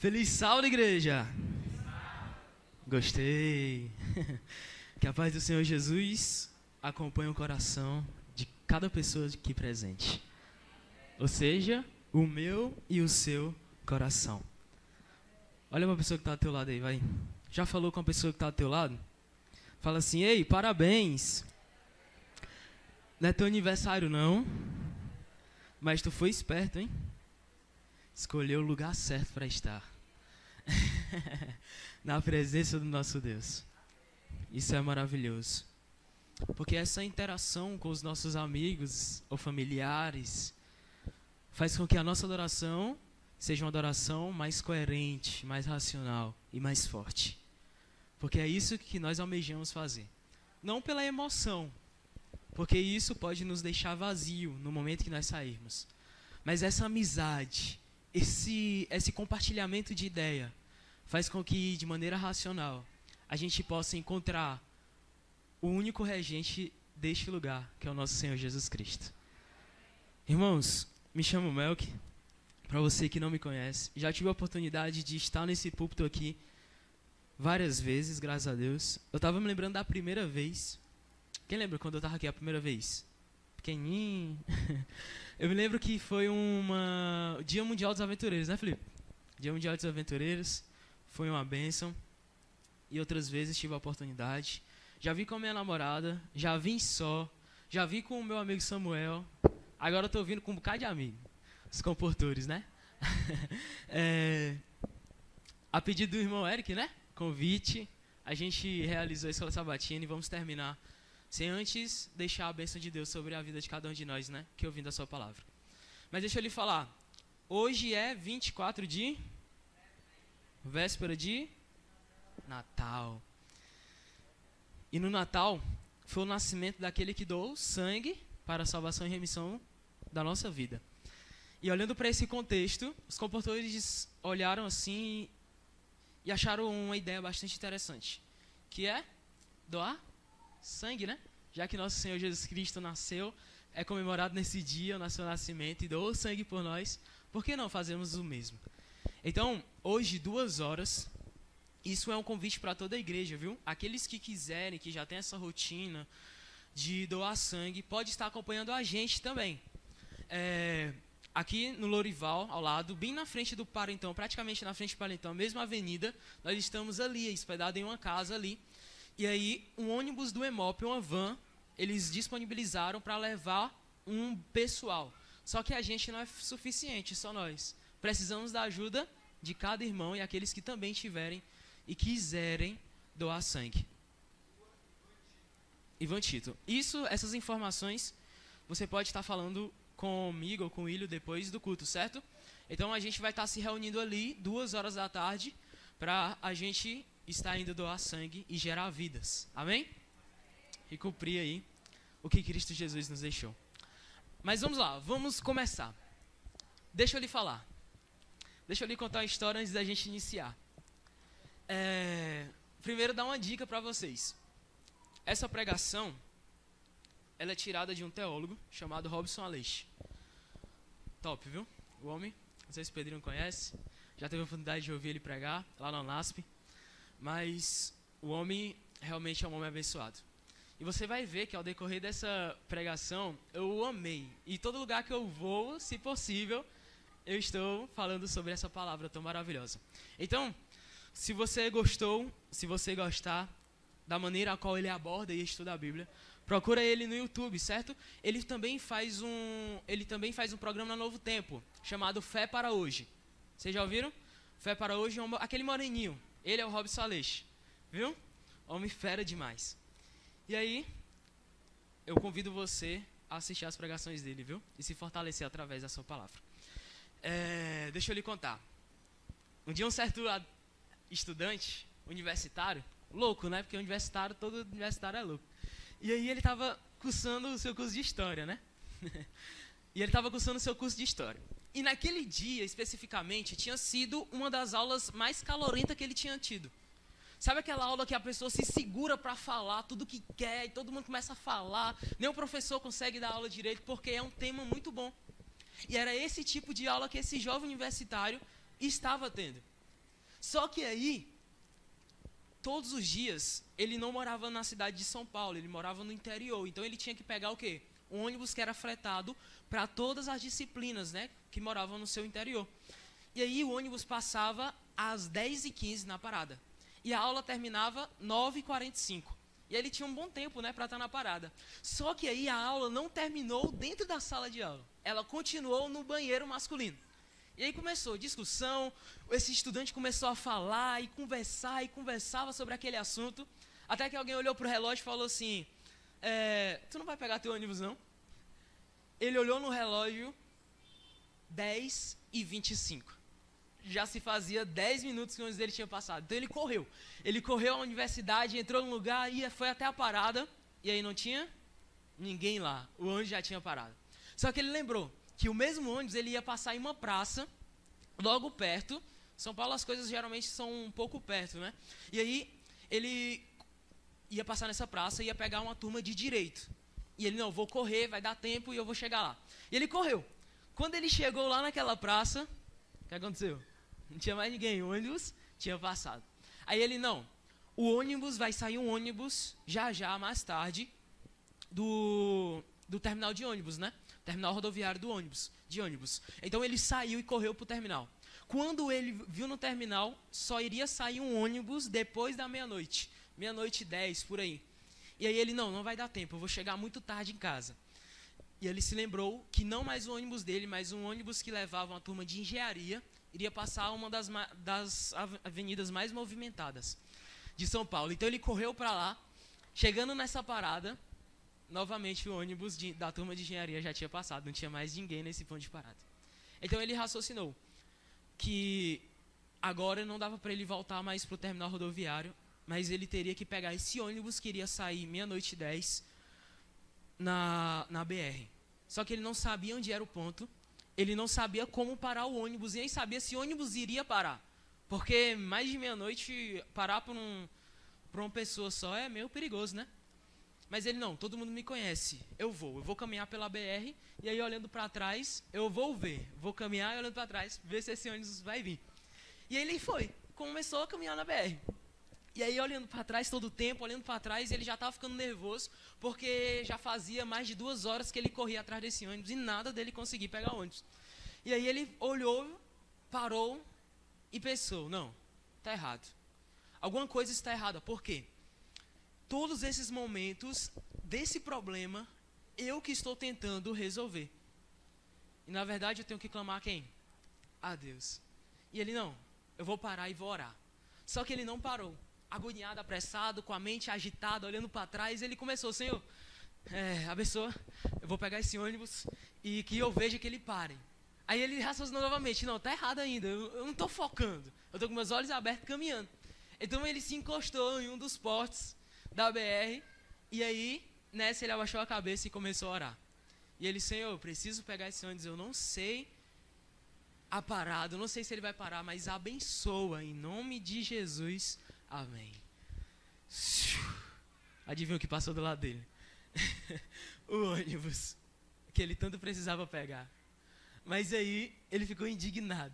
Feliz sábado, igreja! Gostei! Que a paz do Senhor Jesus acompanhe o coração de cada pessoa aqui presente. Ou seja, o meu e o seu coração. Olha para a pessoa que está ao teu lado aí, vai. Já falou com a pessoa que está ao teu lado? Fala assim, ei, parabéns! Não é teu aniversário não, mas tu foi esperto, hein? Escolheu o lugar certo para estar. Na presença do nosso Deus. Isso é maravilhoso. Porque essa interação com os nossos amigos ou familiares faz com que a nossa adoração seja uma adoração mais coerente, mais racional e mais forte. Porque é isso que nós almejamos fazer. Não pela emoção, porque isso pode nos deixar vazio no momento que nós sairmos. Mas essa amizade, esse compartilhamento de ideia faz com que, de maneira racional, a gente possa encontrar o único regente deste lugar, que é o nosso Senhor Jesus Cristo. Irmãos, me chamo Melk, para você que não me conhece. Já tive a oportunidade de estar nesse púlpito aqui várias vezes, graças a Deus. Eu estava me lembrando da primeira vez. Quem lembra quando eu estava aqui a primeira vez? Pequenininho. Eu me lembro que foi o Dia Mundial dos Aventureiros, né, Felipe? Dia Mundial dos Aventureiros. Foi uma bênção. E outras vezes tive a oportunidade. Já vi com a minha namorada, já vim só, já vi com o meu amigo Samuel. Agora eu estou vindo com um bocado de amigo. Os comportores, né? A pedido do irmão Eric, né? Convite. A gente realizou a Escola Sabatina e vamos terminar sem antes deixar a bênção de Deus sobre a vida de cada um de nós, né? Que ouvindo a sua palavra. Mas deixa eu lhe falar. Hoje é 24 de... véspera de... Natal. E no Natal foi o nascimento daquele que doou sangue para a salvação e remissão da nossa vida. E olhando para esse contexto, os comportores olharam assim e acharam uma ideia bastante interessante, que é doar sangue, né? Já que nosso Senhor Jesus Cristo nasceu, é comemorado nesse dia o seu nascimento e doou sangue por nós, por que não fazermos o mesmo? Então, hoje, 2 horas, isso é um convite para toda a igreja, viu? Aqueles que quiserem, que já tem essa rotina de doar sangue, pode estar acompanhando a gente também. Aqui no Lorival, ao lado, bem na frente do Parentão, praticamente na frente do Parentão, a mesma avenida, nós estamos ali, hospedados em uma casa ali. E aí, um ônibus do EMOP, uma van, eles disponibilizaram para levar um pessoal. Só que a gente não é suficiente, só nós. Precisamos da ajuda de cada irmão e aqueles que também tiverem e quiserem doar sangue. Ivan Tito. Essas informações, você pode estar falando comigo ou com o Ilho depois do culto, certo? Então a gente vai estar se reunindo ali 2 horas da tarde para a gente estar indo doar sangue e gerar vidas. Amém? E cumprir aí o que Cristo Jesus nos deixou. Mas vamos lá, vamos começar. Deixa eu lhe falar. Deixa eu lhe contar uma história antes da gente iniciar. Primeiro dar uma dica para vocês. Essa pregação, ela é tirada de um teólogo chamado Robson Aleixo. Top, viu? O homem, não sei se o Pedrinho conhece, já teve a oportunidade de ouvir ele pregar lá na UNASP, mas o homem realmente é um homem abençoado. E você vai ver que ao decorrer dessa pregação, eu o amei. E todo lugar que eu vou, se possível, eu estou falando sobre essa palavra tão maravilhosa. Então, se você gostou, se você gostar da maneira a qual ele aborda e estuda a Bíblia, procura ele no YouTube, certo? Ele também faz um programa na Novo Tempo, chamado Fé para Hoje. Vocês já ouviram? Fé para Hoje, aquele moreninho. Ele é o Robson Aleixo, viu? Homem fera demais. E aí, eu convido você a assistir as pregações dele, viu? E se fortalecer através da sua palavra. Deixa eu lhe contar. Um dia um certo estudante universitário, louco, né? Porque todo universitário é louco. E aí ele estava cursando o seu curso de História, né? E ele estava cursando o seu curso de História. E naquele dia, especificamente, tinha sido uma das aulas mais calorentas que ele tinha tido. Sabe aquela aula que a pessoa se segura para falar tudo que quer e todo mundo começa a falar, nem o professor consegue dar aula direito porque é um tema muito bom. E era esse tipo de aula que esse jovem universitário estava tendo. Só que aí, todos os dias, ele não morava na cidade de São Paulo, ele morava no interior. Então ele tinha que pegar o quê? Um ônibus que era fretado para todas as disciplinas, né, que moravam no seu interior. E aí o ônibus passava às 10h15 na parada. E a aula terminava 9h45. E ele tinha um bom tempo, né, para estar na parada. Só que aí a aula não terminou dentro da sala de aula. Ela continuou no banheiro masculino. E aí começou discussão, esse estudante começou a falar e conversava sobre aquele assunto. Até que alguém olhou para o relógio e falou assim, tu não vai pegar teu ônibus não? Ele olhou no relógio, 10h25. Já se fazia 10 minutos que o ônibus dele tinha passado. Então ele correu. Ele correu à universidade, entrou no lugar, foi até a parada. E aí não tinha ninguém lá. O ônibus já tinha parado. Só que ele lembrou que o mesmo ônibus ele ia passar em uma praça, logo perto. São Paulo as coisas geralmente são um pouco perto, né? E aí ele ia passar nessa praça e ia pegar uma turma de direito. E ele, não, vou correr, vai dar tempo e eu vou chegar lá. E ele correu. Quando ele chegou lá naquela praça, o que aconteceu? Não tinha mais ninguém, o ônibus tinha passado. Aí ele, não, vai sair um ônibus já, mais tarde, do terminal de ônibus, né? Terminal rodoviário de ônibus. Então ele saiu e correu para o terminal. Quando ele viu no terminal, só iria sair um ônibus depois da meia-noite. 00:10, por aí. E aí ele, não vai dar tempo, eu vou chegar muito tarde em casa. E ele se lembrou que não mais o ônibus dele, mas um ônibus que levava uma turma de engenharia, iria passar uma das avenidas mais movimentadas de São Paulo. Então ele correu para lá, chegando nessa parada, novamente o ônibus da turma de engenharia já tinha passado, não tinha mais ninguém nesse ponto de parada. Então ele raciocinou que agora não dava para ele voltar mais para o terminal rodoviário, mas ele teria que pegar esse ônibus que iria sair 00:10 na BR. Só que ele não sabia onde era o ponto, ele não sabia como parar o ônibus, e nem sabia se o ônibus iria parar. Porque mais de meia-noite, parar por uma pessoa só é meio perigoso, né? Mas ele, não, todo mundo me conhece, eu vou caminhar pela BR, e aí olhando para trás, eu vou caminhar e olhando para trás, ver se esse ônibus vai vir. E ele começou a caminhar na BR. E aí olhando para trás todo o tempo, olhando para trás, ele já estava ficando nervoso, porque já fazia mais de 2 horas que ele corria atrás desse ônibus, e nada dele conseguir pegar o ônibus. E aí ele olhou, parou e pensou, não, está errado. Alguma coisa está errada, por quê? Todos esses momentos desse problema, eu que estou tentando resolver. E na verdade eu tenho que clamar a quem? A Deus. E ele, não, eu vou parar e vou orar. Só que ele não parou. Agoniado, apressado, com a mente agitada, olhando para trás, ele começou, Senhor, abençoa, eu vou pegar esse ônibus e que eu veja que ele pare. Aí ele raciocinou novamente, não, está errado ainda, eu não estou focando, eu estou com meus olhos abertos caminhando. Então ele se encostou em um dos postes da BR, e aí, nessa ele abaixou a cabeça e começou a orar. E ele, Senhor, eu preciso pegar esse ônibus, eu não sei a parada, eu não sei se ele vai parar, mas abençoa, em nome de Jesus, amém. Adivinha o que passou do lado dele? O ônibus, que ele tanto precisava pegar. Mas aí, ele ficou indignado.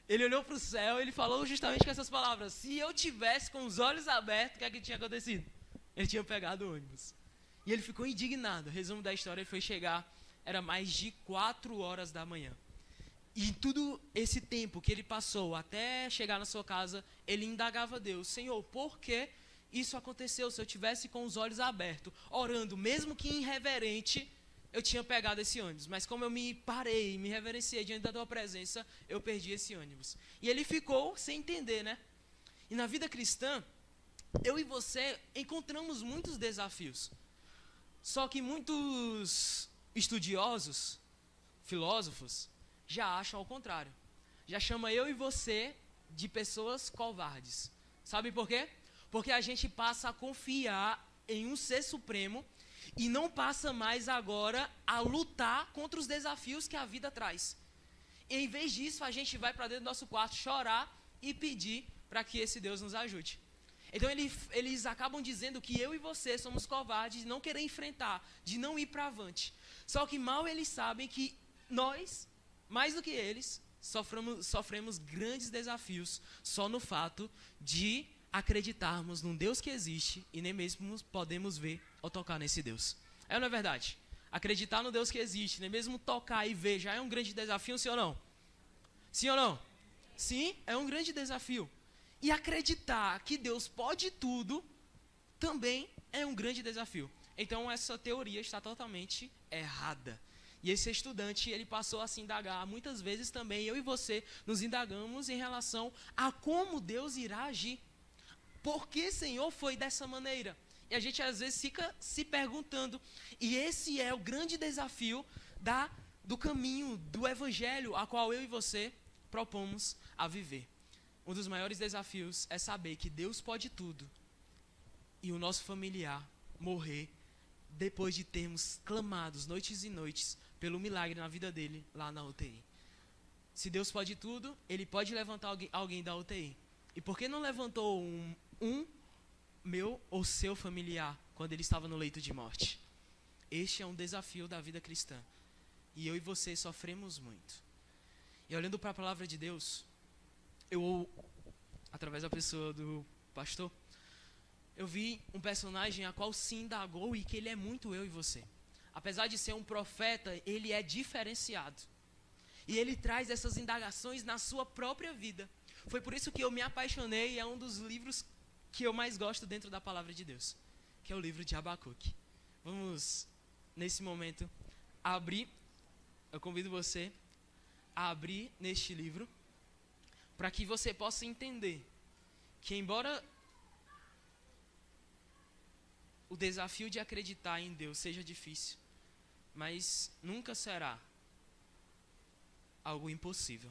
Ele olhou para o céu e ele falou justamente com essas palavras, se eu tivesse com os olhos abertos, o que é que tinha acontecido? Ele tinha pegado o ônibus. E ele ficou indignado. O resumo da história, ele foi chegar, era mais de 4 horas da manhã. E em todo esse tempo que ele passou até chegar na sua casa, ele indagava a Deus, Senhor, por que isso aconteceu? Se eu tivesse com os olhos abertos, orando, mesmo que irreverente, eu tinha pegado esse ônibus. Mas como eu me parei, me reverenciei diante da tua presença, eu perdi esse ônibus. E ele ficou sem entender, né? E na vida cristã, eu e você encontramos muitos desafios. Só que muitos estudiosos, filósofos, já acham ao contrário. Já chama eu e você de pessoas covardes. Sabe por quê? Porque a gente passa a confiar em um ser supremo e não passa mais agora a lutar contra os desafios que a vida traz. E em vez disso, a gente vai para dentro do nosso quarto chorar e pedir para que esse Deus nos ajude. Então eles acabam dizendo que eu e você somos covardes de não querer enfrentar, de não ir para avante. Só que mal eles sabem que nós, mais do que eles, sofremos grandes desafios só no fato de acreditarmos num Deus que existe e nem mesmo podemos ver ou tocar nesse Deus. É ou não é verdade? Acreditar no Deus que existe, nem mesmo tocar e ver, já é um grande desafio, sim ou não? Sim ou não? Sim, é um grande desafio. E acreditar que Deus pode tudo também é um grande desafio. Então essa teoria está totalmente errada. E esse estudante, ele passou a se indagar. Muitas vezes também eu e você nos indagamos em relação a como Deus irá agir. Por que, Senhor, foi dessa maneira? E a gente às vezes fica se perguntando. E esse é o grande desafio do caminho, do evangelho, a qual eu e você propomos a viver. Um dos maiores desafios é saber que Deus pode tudo. E o nosso familiar morrer depois de termos clamado noites e noites pelo milagre na vida dele lá na UTI. Se Deus pode tudo, Ele pode levantar alguém da UTI. E por que não levantou um meu ou seu familiar quando ele estava no leito de morte? Este é um desafio da vida cristã. E eu e você sofremos muito. E olhando para a palavra de Deus, eu, através da pessoa do pastor, eu vi um personagem a qual se indagou e que ele é muito eu e você. Apesar de ser um profeta, ele é diferenciado. E ele traz essas indagações na sua própria vida. Foi por isso que eu me apaixonei e é um dos livros que eu mais gosto dentro da palavra de Deus, que é o livro de Abacuque. Vamos, nesse momento, abrir. Eu convido você a abrir neste livro para que você possa entender que, embora o desafio de acreditar em Deus seja difícil, mas nunca será algo impossível.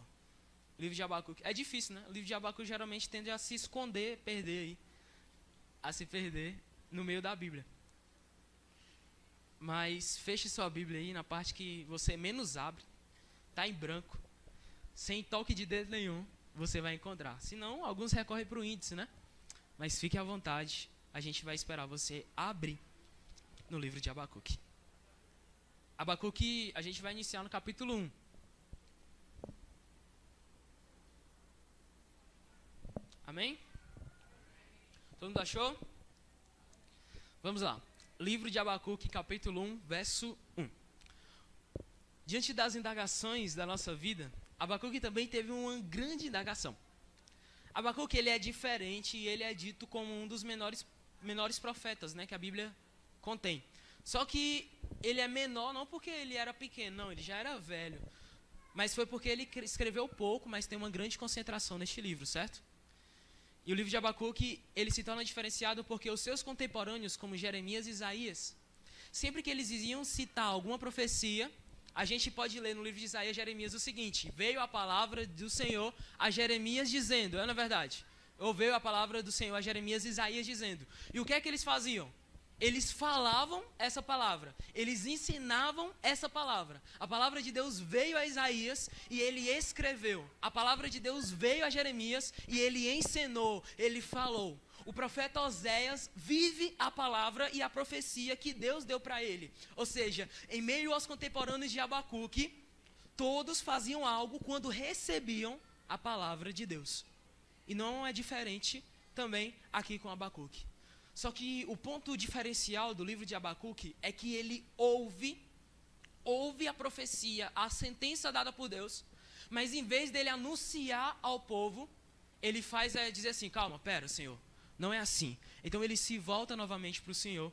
O livro de Abacuque é difícil, né? O livro de Abacuque geralmente tende a se esconder, a se perder no meio da Bíblia. Mas feche sua Bíblia aí na parte que você menos abre, tá em branco, sem toque de dedo nenhum, você vai encontrar. Senão, alguns recorrem para o índice, né? Mas fique à vontade. A gente vai esperar você abrir no livro de Abacuque. Abacuque, a gente vai iniciar no capítulo 1. Amém? Todo mundo achou? Vamos lá. Livro de Abacuque, capítulo 1, verso 1. Diante das indagações da nossa vida, Abacuque também teve uma grande indagação. Abacuque, ele é diferente e ele é dito como um dos menores profetas, né, que a Bíblia contém. Só que ele é menor não porque ele era pequeno, não, ele já era velho. Mas foi porque ele escreveu pouco, mas tem uma grande concentração neste livro, certo? E o livro de Abacuque, ele se torna diferenciado porque os seus contemporâneos, como Jeremias e Isaías, sempre que eles iam citar alguma profecia, a gente pode ler no livro de Isaías e Jeremias o seguinte: veio a palavra do Senhor a Jeremias dizendo, é na verdade? Ou veio a palavra do Senhor a Jeremias e Isaías dizendo. E o que é que eles faziam? Eles falavam essa palavra, eles ensinavam essa palavra. A palavra de Deus veio a Isaías e ele escreveu. A palavra de Deus veio a Jeremias e ele ensinou, ele falou. O profeta Oséias vive a palavra e a profecia que Deus deu para ele. Ou seja, em meio aos contemporâneos de Abacuque, todos faziam algo quando recebiam a palavra de Deus. E não é diferente também aqui com Abacuque. Só que o ponto diferencial do livro de Abacuque é que ele ouve a profecia, a sentença dada por Deus, mas em vez dele anunciar ao povo, ele faz dizer assim, calma, pera, Senhor, não é assim. Então ele se volta novamente para o Senhor,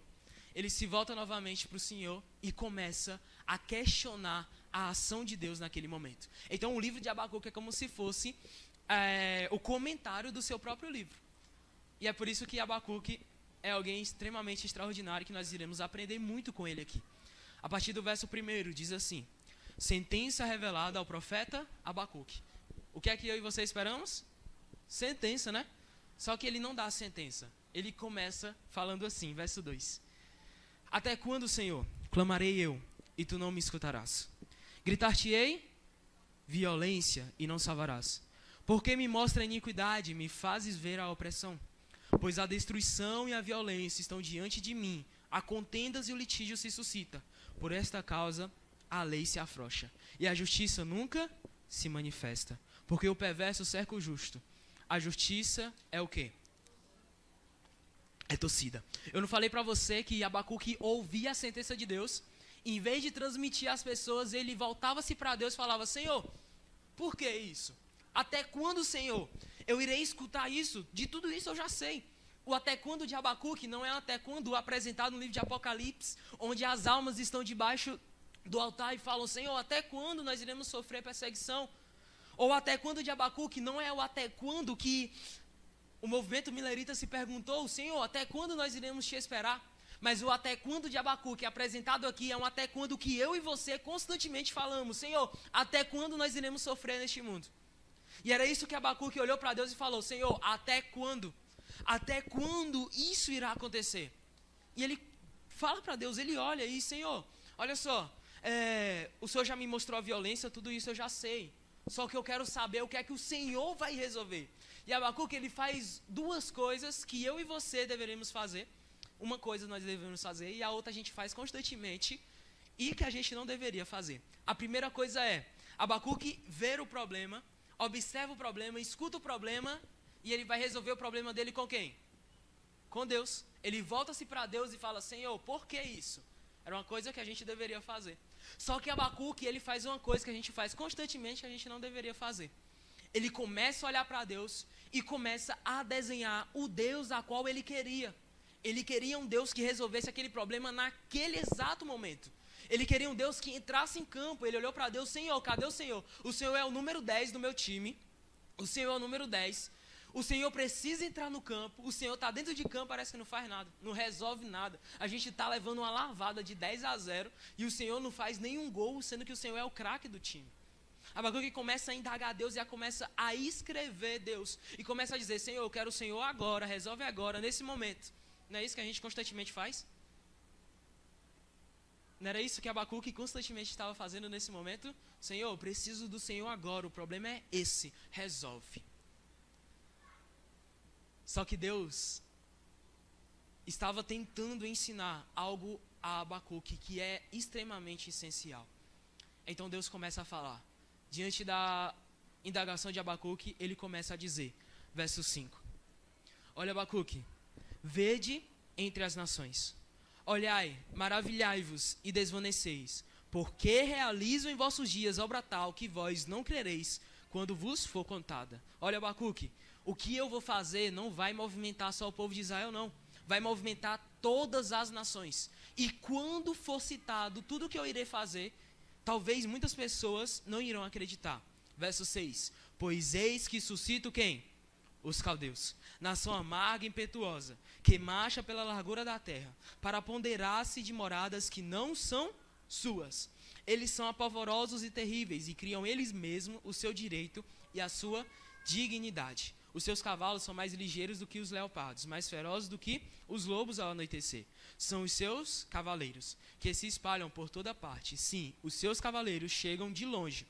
e começa a questionar a ação de Deus naquele momento. Então o livro de Abacuque é como se fosse o comentário do seu próprio livro. E é por isso que Abacuque é alguém extremamente extraordinário que nós iremos aprender muito com ele aqui. A partir do verso 1 diz assim: sentença revelada ao profeta Abacuque. O que é que eu e você esperamos? Sentença, né? Só que ele não dá a sentença. Ele começa falando assim, verso 2. Até quando, Senhor, clamarei eu, e tu não me escutarás? Gritar-te-ei violência, e não salvarás. Porque me mostra a iniquidade, me fazes ver a opressão. Pois a destruição e a violência estão diante de mim, a contendas e o litígio se suscita. Por esta causa, a lei se afrouxa, e a justiça nunca se manifesta. Porque o perverso cerca o justo. A justiça é o quê? É torcida. Eu não falei para você que Abacuque ouvia a sentença de Deus, em vez de transmitir às pessoas, ele voltava-se para Deus e falava: Senhor, por que isso? Até quando, Senhor, eu irei escutar isso? De tudo isso eu já sei. O até quando de Abacuque não é até quando apresentado no livro de Apocalipse, onde as almas estão debaixo do altar e falam: Senhor, até quando nós iremos sofrer perseguição? Ou até quando de Abacuque não é o até quando que o movimento milerita se perguntou: Senhor, até quando nós iremos te esperar? Mas o até quando de Abacuque apresentado aqui é um até quando que eu e você constantemente falamos: Senhor, até quando nós iremos sofrer neste mundo? E era isso que Abacuque olhou para Deus e falou: Senhor, até quando? Até quando isso irá acontecer? E ele fala para Deus, ele olha e: Senhor, olha só, o Senhor já me mostrou a violência, tudo isso eu já sei. Só que eu quero saber o que é que o Senhor vai resolver. E Abacuque, ele faz duas coisas que eu e você deveríamos fazer. Uma coisa nós devemos fazer e a outra a gente faz constantemente e que a gente não deveria fazer. A primeira coisa é, Abacuque vê o problema, observa o problema, escuta o problema e ele vai resolver o problema dele com quem? Com Deus. Ele volta-se para Deus e fala: Senhor, por que isso? Era uma coisa que a gente deveria fazer. Só que Abacuque, ele faz uma coisa que a gente faz constantemente que a gente não deveria fazer. Ele começa a olhar para Deus e começa a desenhar o Deus a qual ele queria. Ele queria um Deus que resolvesse aquele problema naquele exato momento. Ele queria um Deus que entrasse em campo. Ele olhou para Deus: Senhor, cadê o Senhor? O Senhor é o número 10 do meu time. O Senhor é o número 10. O Senhor precisa entrar no campo. O Senhor está dentro de campo, parece que não faz nada, não resolve nada. A gente está levando uma lavada de 10-0 e o Senhor não faz nenhum gol, sendo que o Senhor é o craque do time. Abacuque começa a indagar Deus e começa a escrever Deus. E começa a dizer: Senhor, eu quero o Senhor agora, resolve agora, nesse momento. Não é isso que a gente constantemente faz? Não era isso que Abacuque constantemente estava fazendo nesse momento? Senhor, eu preciso do Senhor agora, o problema é esse, resolve. Só que Deus estava tentando ensinar algo a Abacuque que é extremamente essencial. Então Deus começa a falar. Diante da indagação de Abacuque, ele começa a dizer, verso 5. Olha, Abacuque, vede entre as nações. Olhai, maravilhai-vos e desvaneceis, porque realizo em vossos dias obra tal que vós não crereis quando vos for contada. Olha, Abacuque, o que eu vou fazer não vai movimentar só o povo de Israel, não. Vai movimentar todas as nações. E quando for citado tudo o que eu irei fazer, talvez muitas pessoas não irão acreditar. Verso 6. Pois eis que suscito quem? Os caldeus. Nação amarga e impetuosa, que marcha pela largura da terra, para apoderar-se de moradas que não são suas. Eles são apavorosos e terríveis, e criam eles mesmos o seu direito e a sua dignidade. Os seus cavalos são mais ligeiros do que os leopardos, mais ferozes do que os lobos ao anoitecer. São os seus cavaleiros, que se espalham por toda parte. Sim, os seus cavaleiros chegam de longe.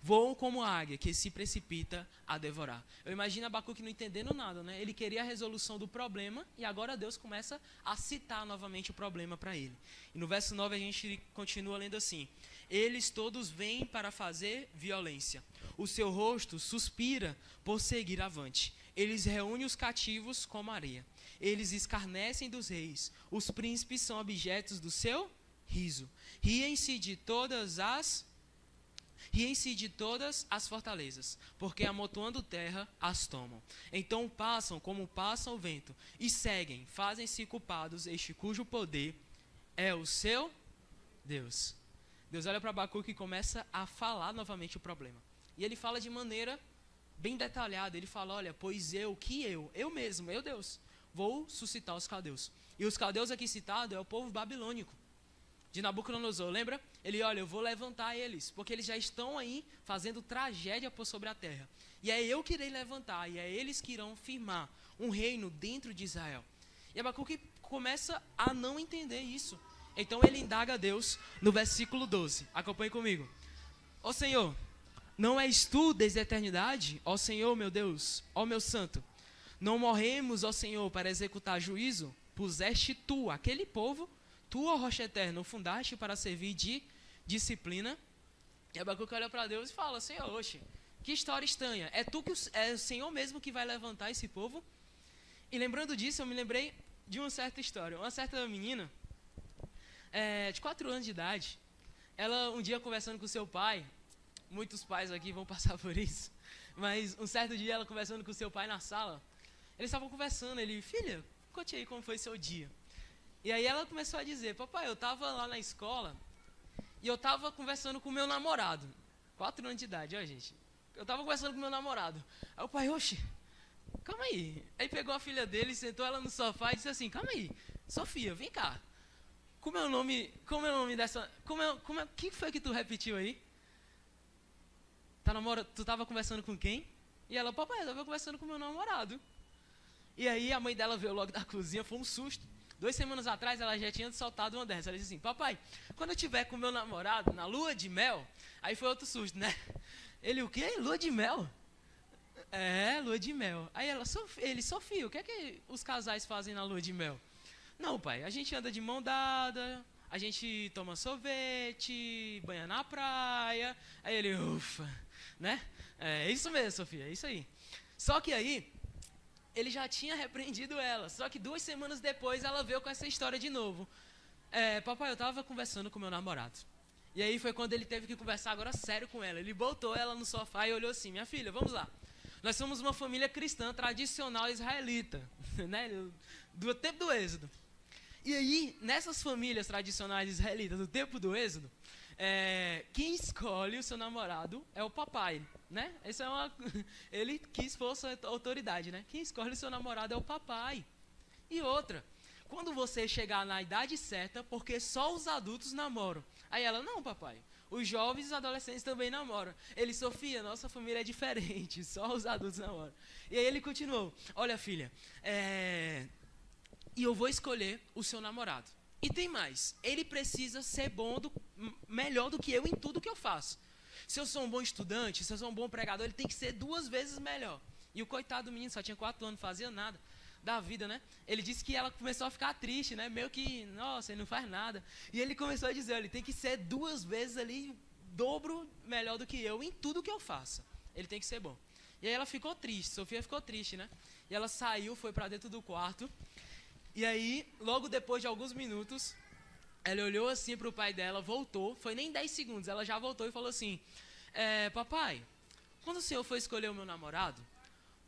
Voam como a águia que se precipita a devorar. Eu imagino Abacuque não entendendo nada, né? Ele queria a resolução do problema e agora Deus começa a citar novamente o problema para ele. E no verso 9 a gente continua lendo assim. Eles todos vêm para fazer violência. O seu rosto suspira por seguir avante. Eles reúnem os cativos como areia. Eles escarnecem dos reis. Os príncipes são objetos do seu riso. Riem-se de todas as fortalezas, porque amontoando terra as tomam. Então passam como passa o vento, e seguem, fazem-se culpados, este cujo poder é o seu Deus. Deus olha para Abacuque e começa a falar novamente o problema. E ele fala de maneira bem detalhada. Ele fala: olha, pois eu mesmo, eu Deus, vou suscitar os caldeus. E os caldeus aqui citados é o povo babilônico de Nabucodonosor, lembra? Ele, olha, eu vou levantar eles, porque eles já estão aí fazendo tragédia por sobre a terra. E é eu que irei levantar, e é eles que irão firmar um reino dentro de Israel. E Abacuque começa a não entender isso. Então ele indaga a Deus no versículo 12. Acompanhe comigo. Ó Senhor, não és tu desde a eternidade? Ó Senhor, meu Deus, ó meu santo. Não morremos, ó Senhor, para executar juízo? Puseste tu, aquele povo, tu, ó rocha eterna, o fundaste para servir de disciplina E Abacuque olha para Deus e fala, Senhor, oxe, que história estranha. É o Senhor mesmo que vai levantar esse povo? E lembrando disso, eu me lembrei de uma certa história. Uma certa menina, de 4 anos de idade, ela um dia conversando com seu pai, muitos pais aqui vão passar por isso, mas um certo dia ela conversando com seu pai na sala, eles estavam conversando, ele, filha, conte aí como foi seu dia. E aí ela começou a dizer, papai, eu estava lá na escola e eu estava conversando com o meu namorado, 4 anos de idade, ó gente, eu estava conversando com o meu namorado. Aí o pai, oxe, calma aí. Aí pegou a filha dele, sentou ela no sofá e disse assim, calma aí, Sofia, vem cá. Como é o nome dessa... que foi que tu repetiu aí? Tu tava conversando com quem? E ela, papai, eu tava conversando com meu namorado. E aí a mãe dela veio logo da cozinha, foi um susto. 2 semanas atrás ela já tinha soltado uma dessa. Ela disse assim, papai, quando eu tiver com meu namorado na lua de mel... Aí foi outro susto, né? Ele, o quê? Lua de mel? É, lua de mel. Aí ela, Sofia, o que é que os casais fazem na lua de mel? Não, pai, a gente anda de mão dada, a gente toma sorvete, banha na praia. Aí ele, ufa, né? É isso mesmo, Sofia, é isso aí. Só que aí, ele já tinha repreendido ela. Só que 2 semanas depois, ela veio com essa história de novo. Papai, eu tava conversando com meu namorado. E aí foi quando ele teve que conversar agora sério com ela. Ele botou ela no sofá e olhou assim, minha filha, vamos lá. Nós somos uma família cristã tradicional israelita, né? Do tempo do Êxodo. E aí, nessas famílias tradicionais israelitas do tempo do Êxodo, quem escolhe o seu namorado é o papai, né? Ele quis fosse a autoridade, né? Quem escolhe o seu namorado é o papai. E outra, quando você chegar na idade certa, porque só os adultos namoram. Aí ela, não, papai, os jovens e os adolescentes também namoram. Ele, Sofia, nossa família é diferente, só os adultos namoram. E aí ele continuou, olha filha, e eu vou escolher o seu namorado. E tem mais, ele precisa ser melhor do que eu em tudo que eu faço. Se eu sou um bom estudante, se eu sou um bom pregador, ele tem que ser 2 vezes melhor. E o coitado do menino só tinha 4 anos, não fazia nada da vida, né? Ele disse que ela começou a ficar triste, né? Meio que, nossa, ele não faz nada. E ele começou a dizer, ele tem que ser 2 vezes ali, dobro melhor do que eu em tudo que eu faça. Ele tem que ser bom. E aí ela ficou triste, Sofia ficou triste, né? E ela saiu, foi para dentro do quarto. E aí, logo depois de alguns minutos, ela olhou assim para o pai dela, voltou, foi nem 10 segundos, ela já voltou e falou assim, papai, quando o senhor for escolher o meu namorado,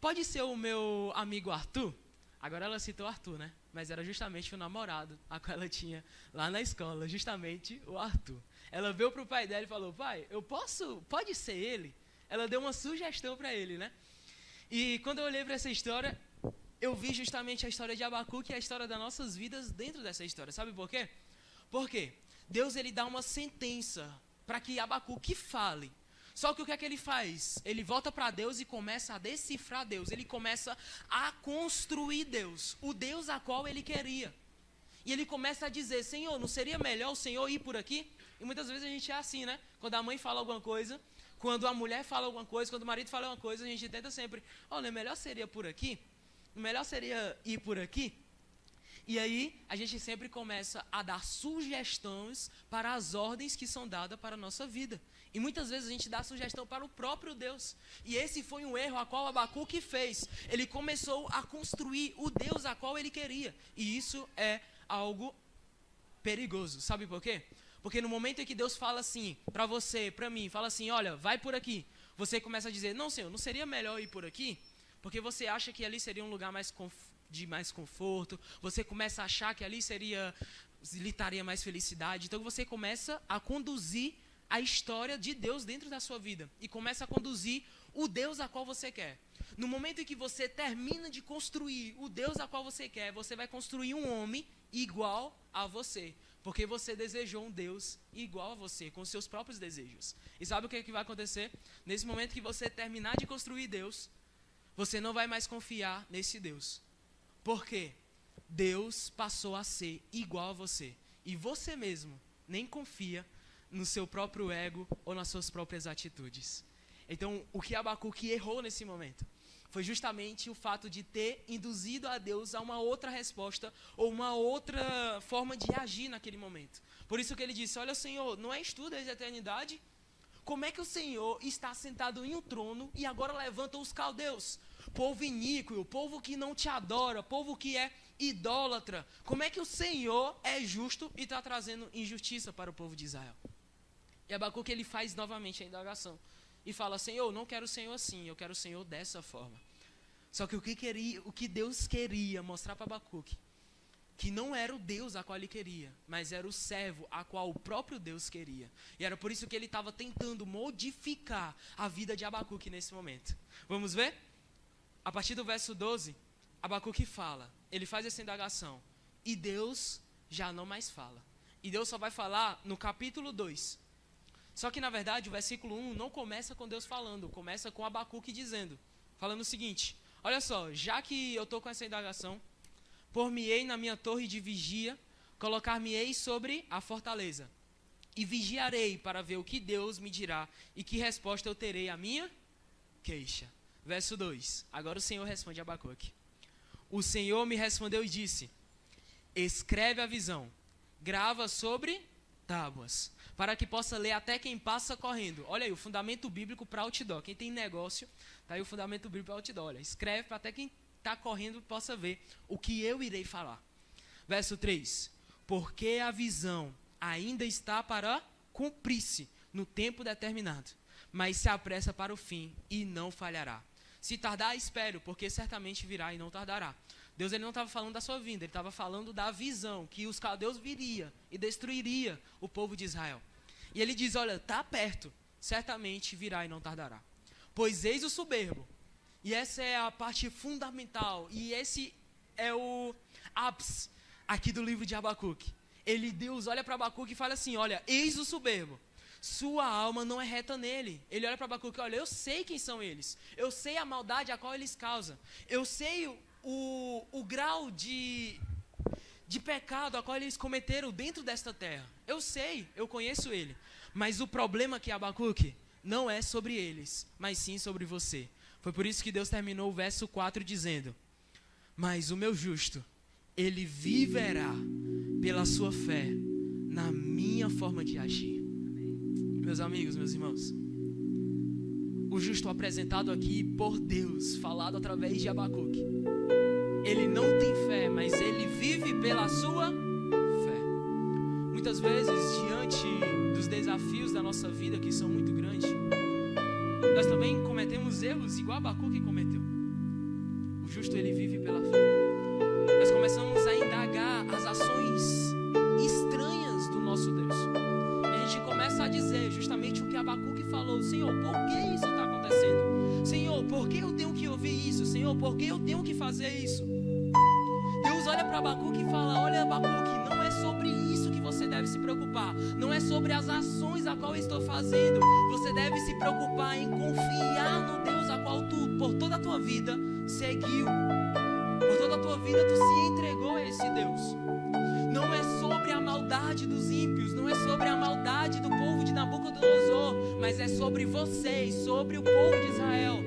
pode ser o meu amigo Arthur? Agora ela citou Arthur, né? Mas era justamente o namorado a qual ela tinha lá na escola, justamente o Arthur. Ela veio para o pai dela e falou, pai, pode ser ele? Ela deu uma sugestão para ele, né? E quando eu olhei para essa história, eu vi justamente a história de Abacuque e a história das nossas vidas dentro dessa história. Sabe por quê? Porque Deus, ele dá uma sentença para que Abacuque fale. Só que o que é que ele faz? Ele volta para Deus e começa a decifrar Deus. Ele começa a construir Deus, o Deus a qual ele queria. E ele começa a dizer, Senhor, não seria melhor o Senhor ir por aqui? E muitas vezes a gente é assim, né? Quando a mãe fala alguma coisa, quando a mulher fala alguma coisa, quando o marido fala alguma coisa, a gente tenta sempre, olha, melhor seria por aqui? O melhor seria ir por aqui? E aí, a gente sempre começa a dar sugestões para as ordens que são dadas para a nossa vida. E muitas vezes a gente dá sugestão para o próprio Deus. E esse foi um erro a qual Abacuque fez. Ele começou a construir o Deus a qual ele queria. E isso é algo perigoso. Sabe por quê? Porque no momento em que Deus fala assim, para você, para mim, fala assim, olha, vai por aqui. Você começa a dizer, não, Senhor, não seria melhor ir por aqui? Porque você acha que ali seria um lugar de mais conforto, você começa a achar que ali lhe traria mais felicidade. Então você começa a conduzir a história de Deus dentro da sua vida e começa a conduzir o Deus a qual você quer. No momento em que você termina de construir o Deus a qual você quer, você vai construir um homem igual a você, porque você desejou um Deus igual a você, com seus próprios desejos. E sabe o que vai acontecer? Nesse momento que você terminar de construir Deus, você não vai mais confiar nesse Deus. Por quê? Deus passou a ser igual a você. E você mesmo nem confia no seu próprio ego ou nas suas próprias atitudes. Então, o que Abacuque errou nesse momento foi justamente o fato de ter induzido a Deus a uma outra resposta ou uma outra forma de agir naquele momento. Por isso que ele disse, olha Senhor, não és tu desde a eternidade? como é que o Senhor está sentado em um trono e agora levanta os caldeus? Povo iníquo, povo que não te adora, povo que é idólatra. Como é que o Senhor é justo e está trazendo injustiça para o povo de Israel? E Abacuque, ele faz novamente a indagação e fala: Senhor, não quero o Senhor assim, eu quero o Senhor dessa forma. Só que o que Deus queria mostrar para Abacuque, que não era o Deus a qual ele queria, mas era o servo a qual o próprio Deus queria. E era por isso que ele estava tentando modificar a vida de Abacuque nesse momento. Vamos ver? A partir do verso 12, Abacuque fala, ele faz essa indagação, e Deus já não mais fala. E Deus só vai falar no capítulo 2. Só que na verdade o versículo 1 não começa com Deus falando, começa com Abacuque dizendo, falando o seguinte: olha só, já que eu estou com essa indagação, por-me-ei na minha torre de vigia, colocar-me-ei sobre a fortaleza, e vigiarei para ver o que Deus me dirá, e que resposta eu terei à minha queixa. Verso 2, agora o Senhor responde a Abacuque. O Senhor me respondeu e disse: escreve a visão, grava sobre tábuas, para que possa ler até quem passa correndo. Olha aí, o fundamento bíblico para outdoor. Quem tem negócio, tá aí o fundamento bíblico para outdoor. Olha, escreve para até quem está correndo possa ver o que eu irei falar. Verso 3, porque a visão ainda está para cumprir-se no tempo determinado, mas se apressa para o fim e não falhará. Se tardar, espero, porque certamente virá e não tardará. Deus, ele não estava falando da sua vinda, ele estava falando da visão, que os caldeus viria e destruiria o povo de Israel. E ele diz, olha, está perto, certamente virá e não tardará. Pois eis o soberbo. E essa é a parte fundamental, e esse é o ápice aqui do livro de Abacuque. Deus olha para Abacuque e fala assim, olha, eis o soberbo. Sua alma não é reta nele. Ele olha para Abacuque, olha, eu sei quem são eles. Eu sei a maldade a qual eles causam. Eu sei o grau de pecado a qual eles cometeram dentro desta terra. Eu sei, eu conheço ele. Mas o problema aqui, Abacuque, não é sobre eles, mas sim sobre você. Foi por isso que Deus terminou o verso 4 dizendo, mas o meu justo, ele viverá pela sua fé na minha forma de agir. Meus amigos, meus irmãos, o justo apresentado aqui por Deus, falado através de Abacuque, ele não tem fé, mas ele vive pela sua fé. Muitas vezes, diante dos desafios da nossa vida, que são muito grandes, nós também cometemos erros igual Abacuque cometeu. O justo, ele vive pela fé. Nós começamos a indagar as ações estranhas do nosso Deus. E a gente começa a dizer justamente o que Abacuque falou. Senhor, por que isso está acontecendo? Senhor, por que eu tenho que ouvir isso? Senhor, por que eu tenho que fazer isso? Deus olha para Abacuque e fala, olha Abacuque, não é sobre isso que você deve se preocupar. Não é sobre as ações a qual eu estou fazendo. Você deve se preocupar em confiar no Deus a qual tu, por toda a tua vida, seguiu. Por toda a tua vida, tu se entregou a esse Deus. Não é sobre a maldade dos ímpios, não é sobre a maldade do povo de Nabucodonosor, mas é sobre vocês, sobre o povo de Israel.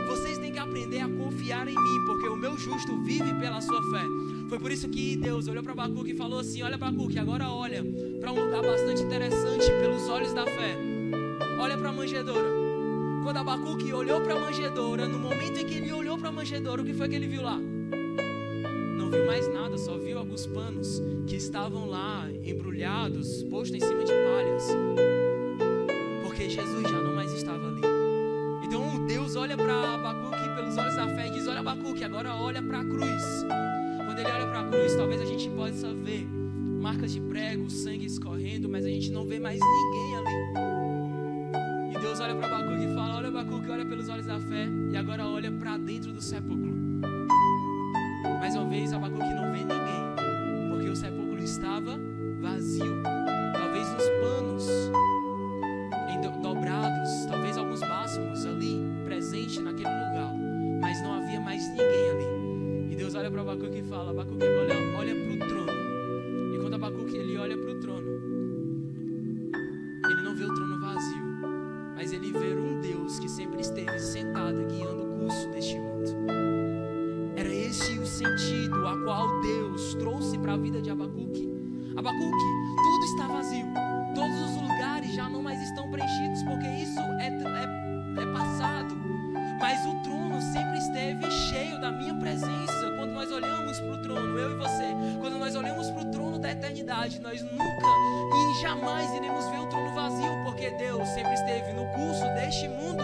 Vocês têm que aprender a confiar em mim, porque o meu justo vive pela sua fé. Foi por isso que Deus olhou para Abacuque e falou assim, olha Abacuque, agora olha para um lugar bastante interessante pelos olhos da fé. Olha para a manjedoura. Quando Abacuque olhou para a manjedoura, no momento em que ele olhou para a manjedoura, o que foi que ele viu lá? Não viu mais nada, só viu alguns panos que estavam lá embrulhados, postos em cima de palhas, porque Jesus já não mais estava ali. Então Deus olha para Abacuque pelos olhos da fé e diz, olha Abacuque, agora olha para a cruz. Quando ele olha para a cruz, talvez a gente possa ver marcas de prego, sangue escorrendo, mas a gente não vê mais ninguém ali. E Deus olha para Abacuque e fala, olha Abacuque, olha pelos olhos da fé e agora olha para dentro do sepulcro. Mais uma vez, Abacuque não vê ninguém, porque o sepulcro estava vazio. Talvez os panos dobrados, talvez alguns bálsamos ali, presentes naquele lugar, mas não havia mais ninguém ali. E Deus olha para Abacuque e fala, Abacuque, olha para o trono. E quando Abacuque ele olha para o trono, ele não vê o trono vazio, mas ele vê um Deus que sempre esteve sentado guiando o curso deste mundo. Era esse o sentido a qual Deus trouxe para a vida de Abacuque. Abacuque, tudo está vazio. Todos os lugares já não mais estão preenchidos, porque isso é passado. Mas o trono sempre esteve cheio da minha presença. Quando nós olhamos para o trono, eu e você, quando nós olhamos para o trono da eternidade, nós nunca e jamais iremos ver o trono vazio, porque Deus sempre esteve no curso deste mundo.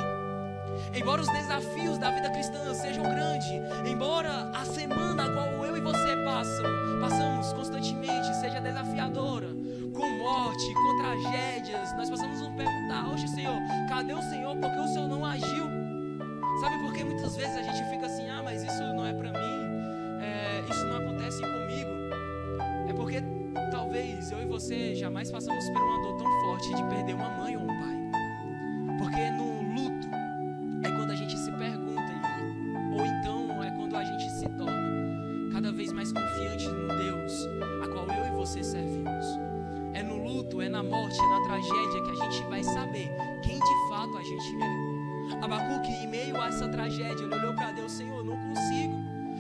Embora os desafios da vida cristã sejam grandes, embora a semana a qual eu e você passamos constantemente seja desafiadora, com morte, com tragédias, nós passamos a nos perguntar: oxe, Senhor, cadê o Senhor? Por que o Senhor não agiu? Sabe por que muitas vezes a gente fica assim: ah, mas isso não é pra mim, isso não acontece comigo? É porque talvez eu e você jamais passamos por uma dor tão forte de perder uma mãe ou um pai. Porque no luto é quando a gente se pergunta, ou então é quando a gente se torna cada vez mais confiante no Deus a qual eu e você servimos. É no luto, é na morte, é na tragédia que a gente vai saber quem de fato a gente é. Abacuque, em meio a essa tragédia, ele olhou para Deus: Senhor, eu não consigo.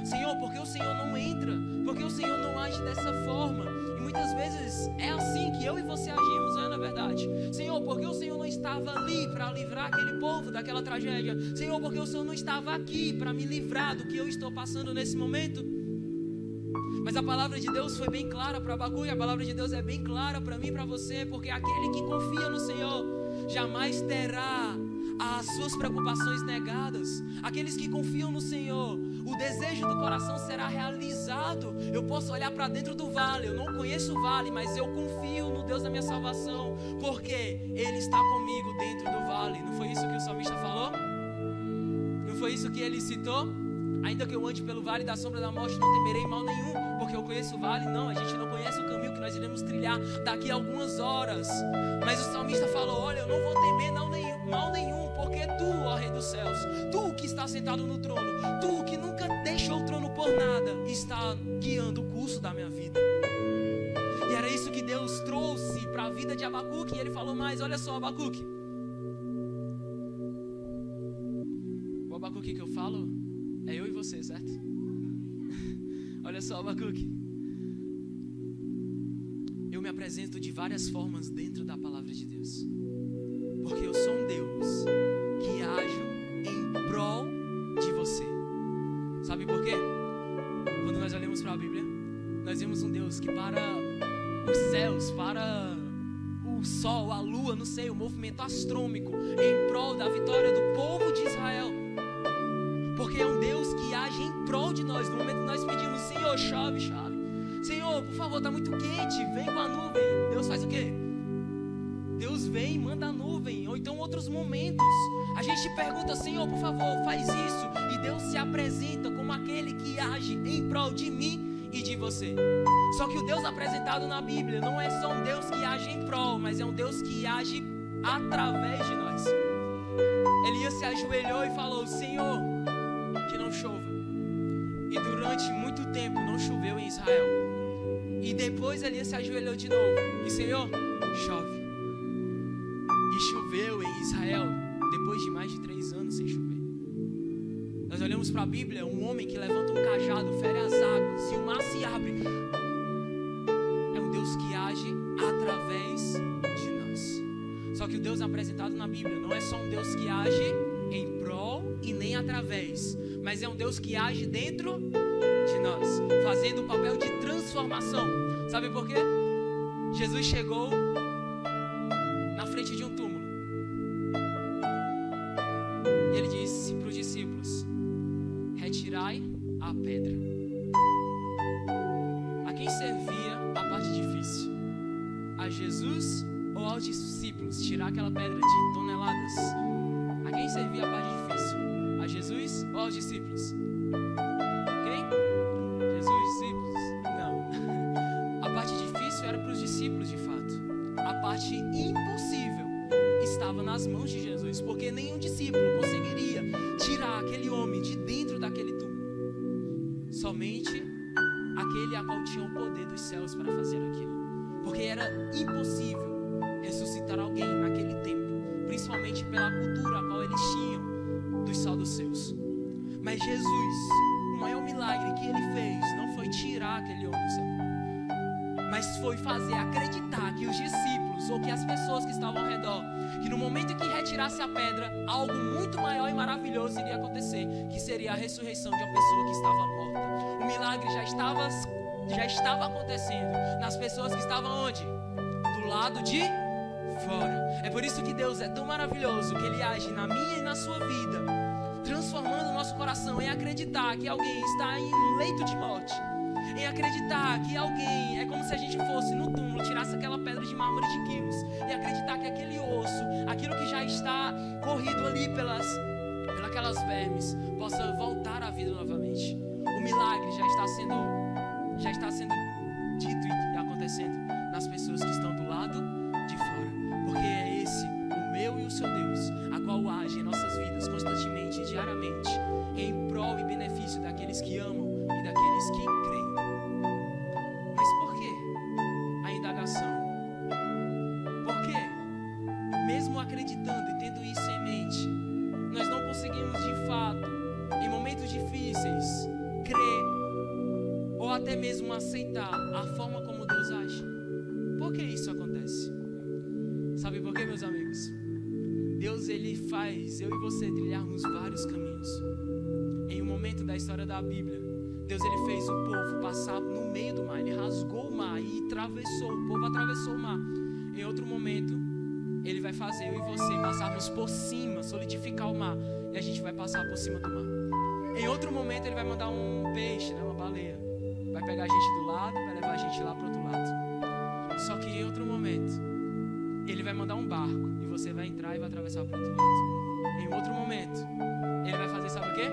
Senhor, por que o Senhor não entra? Por que o Senhor não age dessa forma? E muitas vezes é assim que eu e você agimos, não é na verdade? Senhor, por que o Senhor não estava ali para livrar aquele povo daquela tragédia? Senhor, por que o Senhor não estava aqui para me livrar do que eu estou passando nesse momento? Mas a palavra de Deus foi bem clara para Abacuque, a palavra de Deus é bem clara para mim e para você, porque aquele que confia no Senhor jamais terá as suas preocupações negadas. Aqueles que confiam no Senhor, o desejo do coração será realizado. Eu posso olhar para dentro do vale, eu não conheço o vale, mas eu confio no Deus da minha salvação, porque Ele está comigo dentro do vale. Não foi isso que o salmista falou? Não foi isso que ele citou? Ainda que eu ande pelo vale da sombra da morte, não temerei mal nenhum, porque eu conheço o vale. Não, a gente não conhece o caminho que nós iremos trilhar daqui a algumas horas. Mas o salmista falou: olha, eu não vou temer mal nenhum, porque tu, ó Rei dos céus, tu que está sentado no trono, tu que nunca deixou o trono por nada, está guiando o curso da minha vida. E era isso que Deus trouxe para a vida de Abacuque. E ele falou mais: olha só, Abacuque, o Abacuque que eu falo é eu e você, certo? Olha só, Abacuque, eu me apresento de várias formas dentro da palavra de Deus, porque eu sou um Deus que ajo em prol de você. Sabe por quê? Quando nós olhamos para a Bíblia, nós vemos um Deus que para os céus, para o sol, a lua, não sei, o movimento astrônomico em prol da vitória do povo de Israel. Porque é um Deus que age em prol de nós. No momento que nós pedimos: Senhor, chove, chove. Senhor, por favor, está muito quente, vem com a nuvem. Deus faz o quê? Deus vem, manda a nuvem. Ou então outros momentos a gente pergunta: Senhor, por favor, faz isso. E Deus se apresenta como aquele que age em prol de mim e de você. Só que o Deus apresentado na Bíblia não é só um Deus que age em prol, mas é um Deus que age através de nós. Elias se ajoelhou e falou: Senhor, que não chova. E durante muito tempo não choveu em Israel. E depois Elias se ajoelhou de novo e: Senhor, chove. E choveu em Israel depois de mais de 3 anos sem chover. Nós olhamos para a Bíblia: um homem que levanta um cajado, fere as águas e o mar se abre. É um Deus que age através de nós. Só que o Deus apresentado na Bíblia não é só um Deus que age em prol e nem através, mas é um Deus que age dentro de nós, fazendo o papel de transformação. Sabe por quê? Jesus chegou na frente de um túmulo e ele disse para os discípulos: retirai a pedra. A quem servia a parte difícil? A Jesus ou aos discípulos tirar aquela pedra de toneladas? A quem servia a parte difícil? A Jesus ou aos discípulos? Quem? Jesus, discípulos? Não. A parte difícil era para os discípulos de fato. A parte impossível estava nas mãos de Jesus, porque nenhum discípulo conseguiria tirar aquele homem de dentro daquele túmulo. Somente aquele a qual tinha o poder dos céus para fazer aquilo. Porque era impossível ressuscitar alguém naquele tempo, principalmente pela cultura a qual eles tinham dos saduceus. Mas Jesus, o maior milagre que ele fez não foi tirar aquele homem do sepulcro, mas foi fazer acreditar que os discípulos abençoou que as pessoas que estavam ao redor, que no momento em que retirasse a pedra, algo muito maior e maravilhoso iria acontecer, que seria a ressurreição de uma pessoa que estava morta. O milagre já estava acontecendo nas pessoas que estavam onde? Do lado de fora. É por isso que Deus é tão maravilhoso, que Ele age na minha e na sua vida, transformando o nosso coração em acreditar que alguém está em um leito de morte, em acreditar que alguém, é como se a gente fosse no túmulo, tirasse aquela pedra de mármore de quilos, e acreditar que aquele osso, aquilo que já está corrido ali pelas vermes, possa voltar à vida novamente. O milagre já está sendo dito e acontecendo nas pessoas que estão do lado de fora, porque é esse o meu e o seu Deus, a qual age em nossas vidas constantemente e diariamente, em prol e benefício daqueles que amam e daqueles que creem. Mas por que a indagação? Por que, mesmo acreditando e tendo isso em mente, nós não conseguimos de fato, em momentos difíceis, crer ou até mesmo aceitar a forma como Deus age? Por que isso acontece? Sabe por quê, meus amigos? Deus, Ele faz eu e você trilharmos vários caminhos. Em um momento da história da Bíblia, Deus, Ele fez o povo passar no meio do mar. Ele rasgou o mar e atravessou. O povo atravessou o mar. Em outro momento, Ele vai fazer eu e você passarmos por cima, solidificar o mar, e a gente vai passar por cima do mar. Em outro momento, Ele vai mandar um peixe, uma baleia. Vai pegar a gente do lado, vai levar a gente lá para o outro lado. Só que em outro momento, Ele vai mandar um barco e você vai entrar e vai atravessar para o outro lado. Em outro momento, Ele vai fazer, sabe o quê?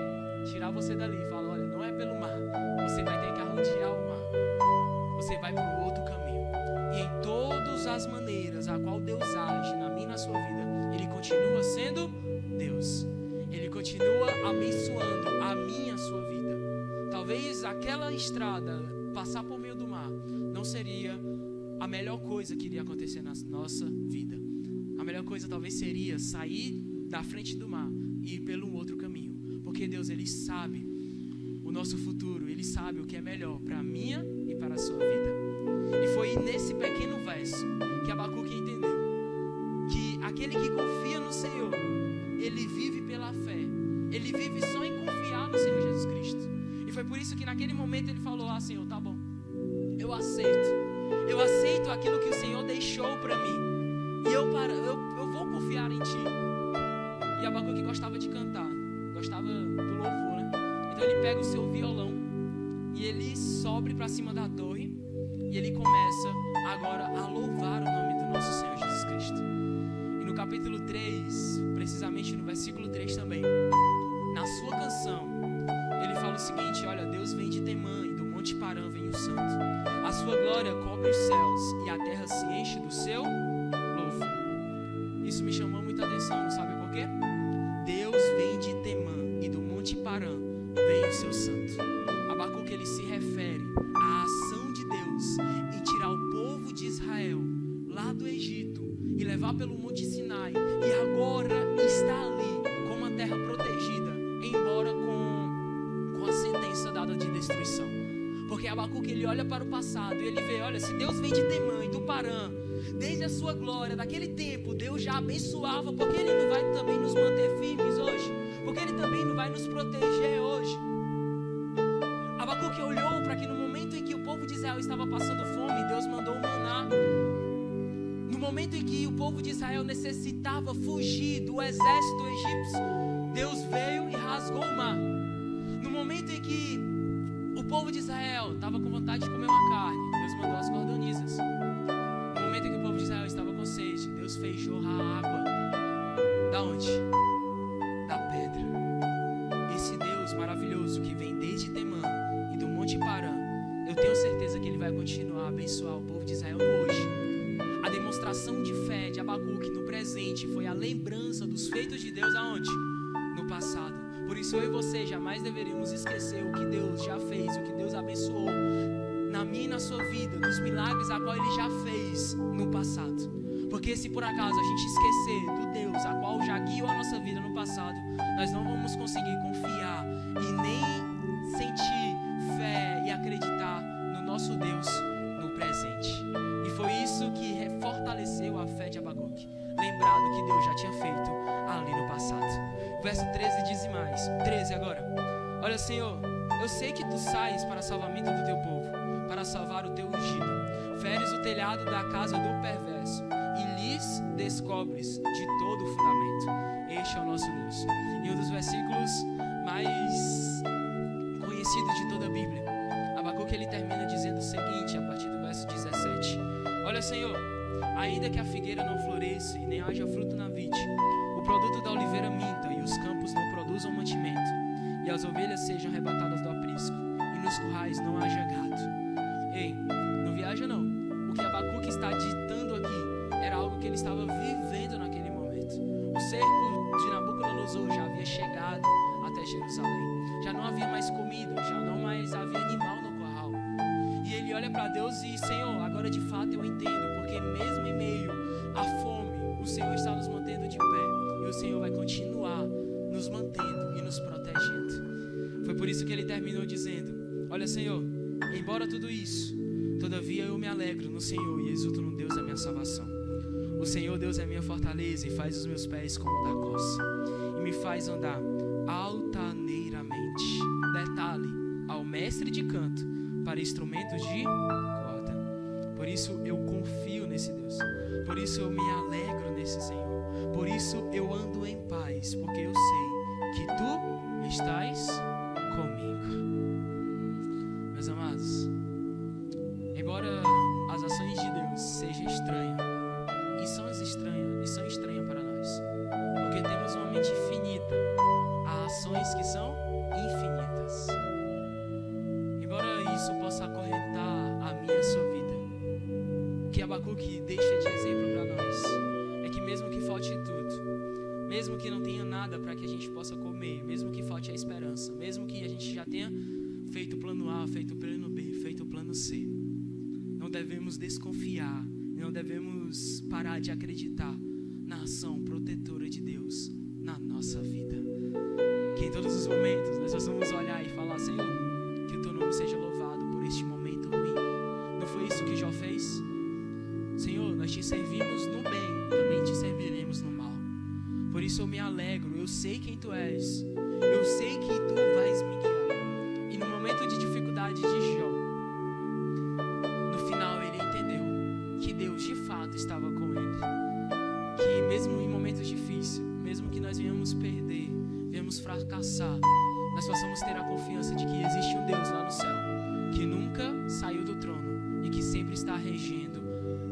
Tirar você dali e falar, olha, não é pelo mar, você vai ter que arrodear o mar. Você vai para o outro caminho. E em todas as maneiras a qual Deus age na minha e na sua vida, Ele continua sendo Deus. Ele continua abençoando a minha e a sua vida. Talvez aquela estrada, passar por meio do mar, não seria a melhor coisa que iria acontecer na nossa vida. A melhor coisa talvez seria sair da frente do mar e ir pelo outro caminho. Porque Deus, Ele sabe o nosso futuro, Ele sabe o que é melhor para a minha e para a sua vida. E foi nesse pequeno verso que Abacuque entendeu que aquele que confia no Senhor, ele vive pela fé. Ele vive só em confiar no Senhor Jesus Cristo. E foi por isso que naquele momento ele falou, Senhor, tá bom, eu aceito aquilo que o Senhor deixou para mim, e eu vou confiar em Ti. E Abacuque gostava de cantar, gostava do louvor, né? Então ele pega o seu violão e ele sobe para cima da torre e ele começa agora a louvar o nome do nosso Senhor Jesus Cristo. E no capítulo 3, precisamente no versículo 3 também, na sua canção, ele fala o seguinte, olha, Deus vem de Temã e do Monte Parã vem o Santo. A sua glória cobre os céus e a terra se enche do seu louvor. Isso me chamou muita atenção, sabe por quê? Deus vem de Temã e do Monte Parã vem o seu Santo. Abacuque, ele se refere à ação de Deus em tirar o povo de Israel lá do Egito e levar pelo Monte Sinai, e agora está ali como uma terra protegida, embora com a sentença dada de destruição. Porque Abacuque, ele olha para o passado e ele vê, olha, se Deus vem de Temã e do Parã, desde a sua glória, daquele tempo, Deus já abençoava, porque Ele não vai também nos manter firmes hoje? Porque Ele também não vai nos proteger hoje? Abacuque olhou para que no momento em que o povo de Israel estava passando fome, Deus mandou o maná. No momento em que o povo de Israel necessitava fugir do exército egípcio, Deus veio e rasgou o mar. No momento em que o povo de Israel estava com vontade de comer uma carne, Deus mandou as cordonizas. No momento em que o povo de Israel estava com sede, Deus fez jorrar água. Da onde? Da pedra. Esse Deus maravilhoso que vem desde Temã e do Monte Parã, eu tenho certeza que Ele vai continuar a abençoar o povo de Israel hoje. A demonstração de fé de Abacuque no presente foi a lembrança dos feitos de Deus aonde? No passado. Por isso eu e você jamais deveríamos esquecer o que Deus já fez, o que Deus abençoou na minha e na sua vida, dos milagres a qual Ele já fez no passado. Porque se por acaso a gente esquecer do Deus a qual já guiou a nossa vida no passado, nós não vamos conseguir confiar e nem sentir fé e acreditar no nosso Deus no presente. E foi isso que fortaleceu a fé Senhor, eu sei que tu sais para salvamento do teu povo, para salvar o teu ungido. Feres o telhado da casa do perverso e lhes descobres de todo o fundamento. Este é o nosso Deus. E um dos versículos mais conhecidos de toda a Bíblia, Abacuque, ele termina dizendo o seguinte, a partir do verso 17: Olha, Senhor, ainda que a figueira não floresça e nem haja fruto na vide, o produto da oliveira minta e os campos não produzam mantimento, e as ovelhas sejam arrebatadas do aprisco, e nos currais não haja gado. Ei, não viaja não. O que Abacuque está ditando aqui era algo que ele estava vivendo naquele momento. O cerco de Nabucodonosor já havia chegado até Jerusalém. Já não havia mais comida, já não mais havia animal no curral. E ele olha para Deus e: Senhor, agora de fato eu entendo, porque mesmo em meio à fome, o Senhor está nos mantendo de pé, e o Senhor vai continuar nos mantendo e nos protegendo. Foi por isso que ele terminou dizendo: Olha, Senhor, embora tudo isso, todavia eu me alegro no Senhor e exulto no Deus da minha salvação. O Senhor Deus é minha fortaleza e faz os meus pés como da coça, e me faz andar altaneiramente. Detalhe, ao mestre de canto para instrumentos de corda. Por isso eu confio nesse Deus, por isso eu me alegro nesse Senhor, por isso eu ando em paz, porque eu sei que tu estás comigo. Meus amados, embora as ações de Deus sejam estranhas, e são estranhas para nós, porque temos uma mente finita, há ações que são infinitas. Embora isso possa acorrentar a minha e a sua vida, o que Abacuque deixa de exemplo para nós é que mesmo que falte tudo, mesmo que não tenha nada para que a gente possa comer, mesmo que falte a esperança, mesmo que a gente já tenha feito o plano A, feito o plano B, feito o plano C, não devemos desconfiar, não devemos parar de acreditar na ação protetora de Deus na nossa vida. Que em todos os momentos nós possamos olhar e falar: Senhor, que o teu nome seja louvado por este momento ruim. Não foi isso que Jó fez? Senhor, nós te servimos no bem, também te serviremos no mal. Por isso eu me alegro, eu sei quem tu és, eu sei que tu vais me guiar. E no momento de dificuldade de Jó, no final ele entendeu que Deus de fato estava com ele, que mesmo em momentos difíceis, mesmo que nós venhamos perder, venhamos fracassar, nós possamos ter a confiança de que existe um Deus lá no céu, que nunca saiu do trono e que sempre está regendo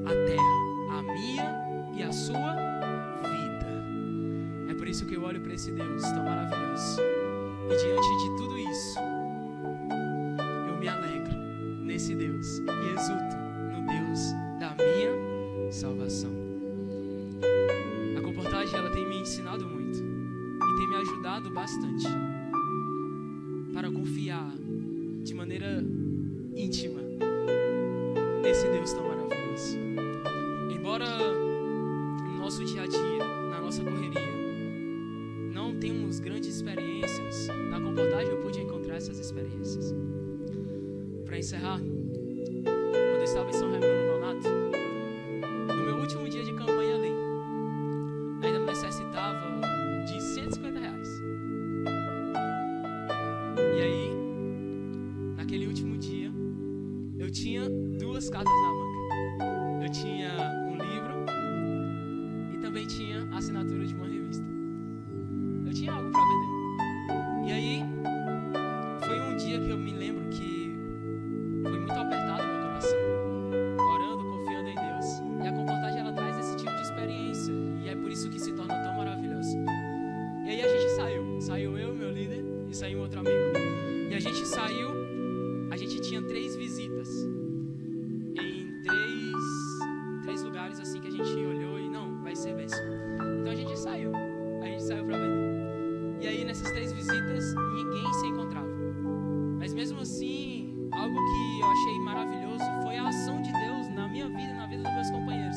a terra, a minha e a sua vida. É por isso que eu olho para esse Deus tão maravilhoso, e diante de tudo isso, eu me alegro nesse Deus e exulto no Deus da minha salvação. A comportagem, ela tem me ensinado muito e tem me ajudado bastante para confiar de maneira íntima nesse Deus tão maravilhoso. Embora no nosso dia a dia, na nossa correria, não tenhamos grandes experiências, na comportagem eu pude encontrar essas experiências. Para encerrar, quando eu estava em São Raimundo Nonato, no meu último dia de campanha ali, ainda necessitava de R$150. E aí, naquele último dia, eu tinha 2 cartas na manga. Eu tinha um livro e também tinha a assinatura de uma revista. Eu tinha algo para vender. E aí, foi um dia que eu me lembro que foi muito apertado no meu coração, orando, confiando em Deus. E a comportagem, ela traz esse tipo de experiência, e é por isso que se torna tão maravilhoso. E aí a gente saiu eu, meu líder, e saiu um outro amigo. E a gente saiu, a gente tinha 3 visitas em três lugares assim que a gente olhou e não, vai ser bênção. Então a gente saiu para vender. E aí nessas 3 visitas ninguém se encontrava. Mas mesmo assim, algo que eu achei maravilhoso foi a ação de Deus na minha vida e na vida dos meus companheiros.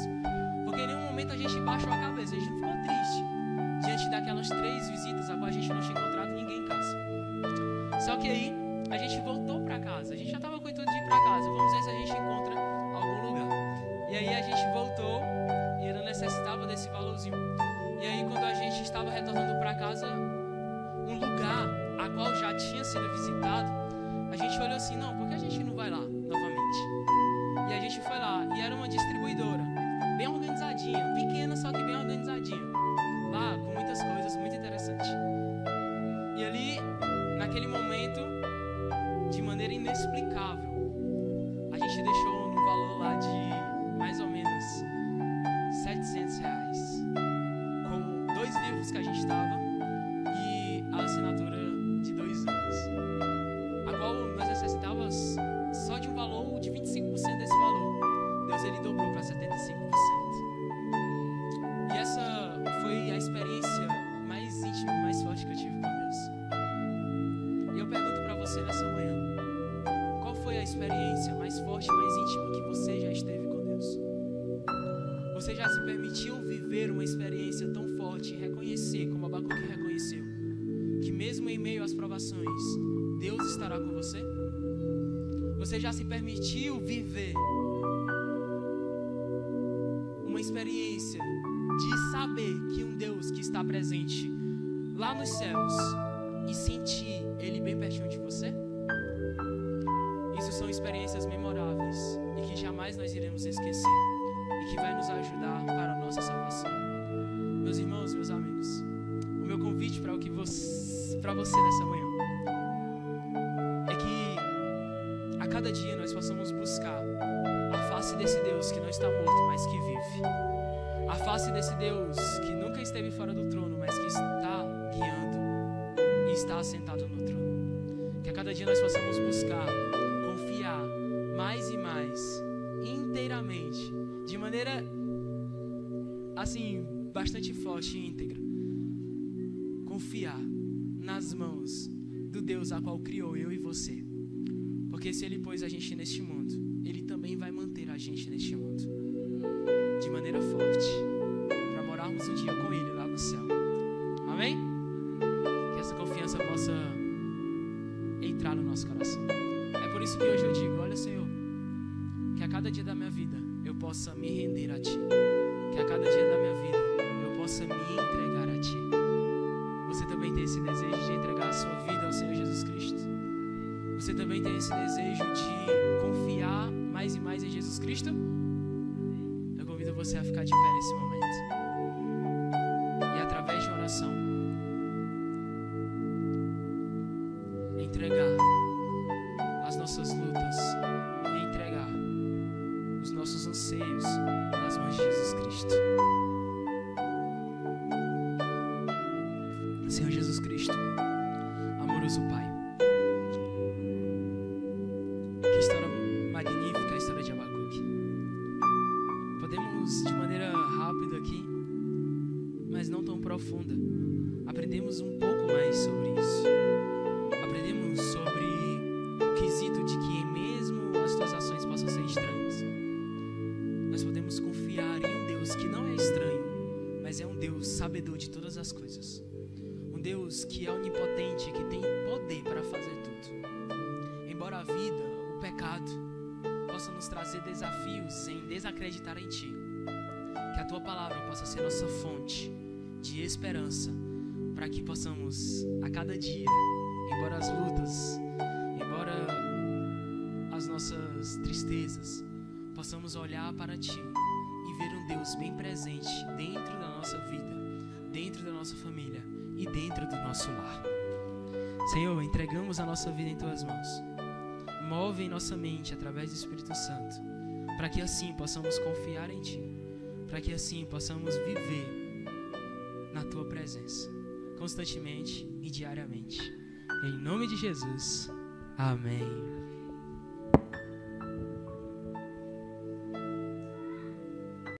Porque em nenhum momento a gente baixou a cabeça, a gente não ficou triste diante daquelas 3 visitas a qual a gente não tinha encontrado ninguém em casa. Só que aí a gente voltou para casa, a gente já estava com o intuito de ir para casa, vamos ver se a gente encontra algum lugar. E aí a gente voltou e ainda necessitava desse valorzinho. E aí quando a gente estava retornando para casa, um lugar qual já tinha sido visitado, a gente olhou assim, não, por que a gente não vai lá novamente? E a gente foi lá, e era uma distribuidora, bem organizadinha, pequena, só que bem organizadinha. Lá, com muitas coisas, muito interessante. E ali, naquele momento, de maneira inexplicável, a gente deixou no valor lá de mais ou menos R$700, com 2 livros que a gente estava e a assinatura de 2 anos, a qual nós necessitávamos só de um valor de 25% desse valor. Deus, ele dobrou para 75%. E essa foi a experiência mais íntima, mais forte que eu tive com Deus. E eu pergunto para você nessa manhã, qual foi a experiência mais forte, mais íntima que você já esteve com Deus? Você já se permitiu viver uma experiência tão forte e reconhecer, como Abacuque reconheceu, que mesmo em meio às provações, Deus estará com você? Você já se permitiu viver uma experiência de saber que um Deus que está presente lá nos céus e sentir Ele bem pertinho de você? Isso são experiências memoráveis e que jamais nós iremos esquecer e que vai nos ajudar para a nossa salvação. Meus irmãos, meus amigos, o meu convite para você nessa manhã é que a cada dia nós possamos buscar a face desse Deus que não está morto, mas que vive. A face desse Deus que nunca esteve fora do trono, mas que está guiando e está assentado no trono. Que a cada dia nós possamos buscar, confiar mais e mais, inteiramente, de maneira assim, bastante forte e íntegra. Confiar nas mãos do Deus a qual criou eu e você. Porque se Ele pôs a gente neste mundo, Ele também vai manter a gente neste mundo de maneira forte, para morarmos um dia com Ele lá no céu. Amém? Que essa confiança possa entrar no nosso coração. É por isso que hoje eu digo, olha, Senhor, que a cada dia da minha vida eu possa me render a Ti. Que a cada dia da minha vida eu possa me entregar a Ti. Você também tem esse desejo de entregar a sua vida ao Senhor Jesus Cristo? Você também tem esse desejo de confiar mais e mais em Jesus Cristo? Eu convido você a ficar de pé nesse momento. E através de oração, entregar as nossas lutas, entregar os nossos anseios nas mãos de Jesus Cristo. Senhor Jesus Cristo, amoroso Pai, que história magnífica a história de Abacuque. Podemos, de maneira rápida aqui, mas não tão profunda, aprendemos um pouco mais sobre isso. Aprendemos sobre o quesito de que mesmo as tuas ações possam ser estranhas, nós podemos confiar em um Deus que não é estranho, mas é um Deus sabedor de todas as coisas. Um Deus que é onipotente, que tem poder para fazer tudo. Embora a vida, o pecado, possa nos trazer desafios em desacreditar em Ti, que a Tua palavra possa ser nossa fonte de esperança, para que possamos a cada dia, embora as lutas, embora as nossas tristezas, possamos olhar para Ti e ver um Deus bem presente dentro da nossa vida, dentro da nossa família e dentro do nosso lar. Senhor, entregamos a nossa vida em Tuas mãos. Move em nossa mente através do Espírito Santo, para que assim possamos confiar em Ti, para que assim possamos viver na Tua presença, constantemente e diariamente. Em nome de Jesus, amém.